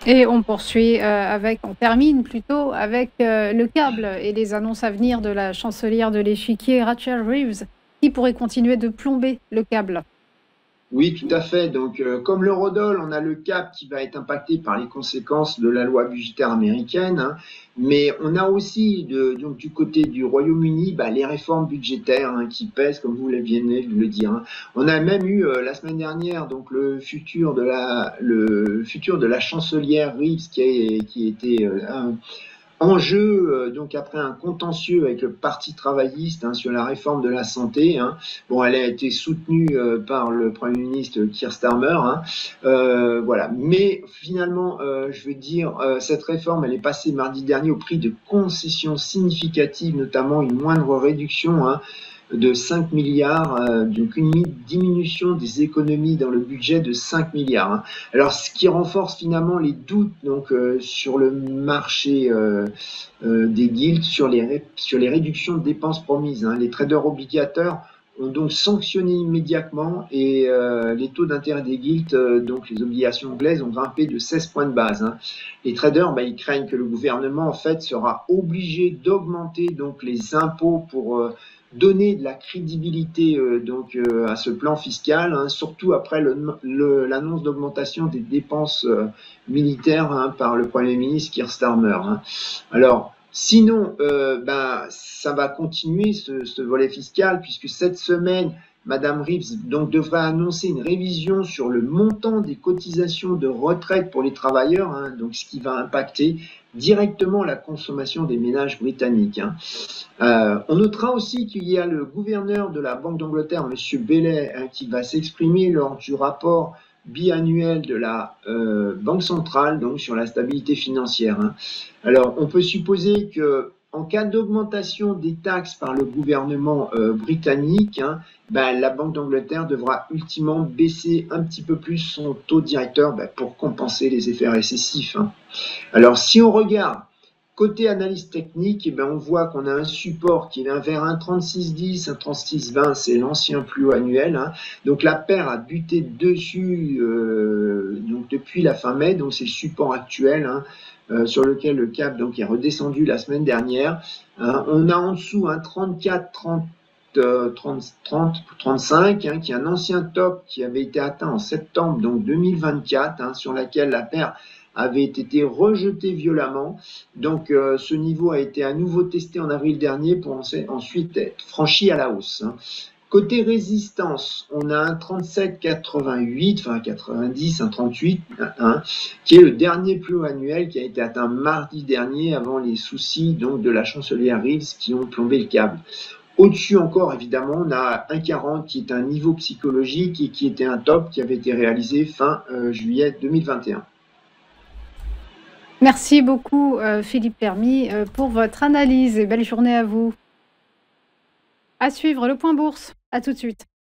Et on poursuit, on termine plutôt avec, le câble et les annonces à venir de la chancelière de l'échiquier Rachel Reeves, qui pourrait continuer de plomber le câble. Oui, tout à fait. Donc, comme l'eurodoll, on a le cap qui va être impacté par les conséquences de la loi budgétaire américaine, hein, mais on a aussi donc du côté du Royaume-Uni les réformes budgétaires qui pèsent, comme vous venez de le dire, hein. On a même eu la semaine dernière donc le futur de la chancelière Reeves qui était en jeu, donc après un contentieux avec le Parti travailliste sur la réforme de la santé. Bon, elle a été soutenue par le Premier ministre Keir Starmer. Voilà. Mais finalement, je veux dire, cette réforme, elle est passée mardi dernier au prix de concessions significatives, notamment une moindre réduction de 5 milliards, donc une diminution des économies dans le budget de 5 milliards. Alors, ce qui renforce finalement les doutes donc sur le marché des guildes, sur les réductions de dépenses promises. Les traders obligataires ont donc sanctionné immédiatement et les taux d'intérêt des guildes, donc les obligations anglaises, ont grimpé de 16 points de base. Les traders, ils craignent que le gouvernement en fait sera obligé d'augmenter donc les impôts pour donner de la crédibilité à ce plan fiscal, surtout après l'annonce d'augmentation des dépenses militaires par le Premier ministre Keir Starmer. Alors, sinon, ça va continuer ce volet fiscal, puisque cette semaine, Madame Reeves donc, devrait annoncer une révision sur le montant des cotisations de retraite pour les travailleurs, donc ce qui va impacter directement la consommation des ménages britanniques. On notera aussi qu'il y a le gouverneur de la Banque d'Angleterre, M. Bailey, qui va s'exprimer lors du rapport biannuel de la Banque centrale, donc sur la stabilité financière. Alors, on peut supposer que en cas d'augmentation des taxes par le gouvernement britannique, la Banque d'Angleterre devra ultimement baisser un petit peu plus son taux directeur pour compenser les effets récessifs. Alors, si on regarde côté analyse technique, on voit qu'on a un support qui est vers un 36,10, un 36,20, c'est l'ancien plus haut annuel. Donc la paire a buté dessus donc depuis la fin mai, donc c'est le support actuel sur lequel le CAC donc est redescendu la semaine dernière. On a en dessous un 34, 30, 35, qui est un ancien top qui avait été atteint en septembre donc 2024, sur laquelle la paire avait été rejeté violemment. Donc ce niveau a été à nouveau testé en avril dernier pour ensuite être franchi à la hausse. Côté résistance, on a un 37,88, enfin 90, un 38, qui est le dernier plus haut annuel qui a été atteint mardi dernier avant les soucis donc de la chancelière Reeves qui ont plombé le câble. Au-dessus encore, évidemment, on a un 40 qui est un niveau psychologique et qui était un top qui avait été réalisé fin juillet 2021. Merci beaucoup, Philippe Permy, pour votre analyse et belle journée à vous. À suivre le point bourse. À tout de suite.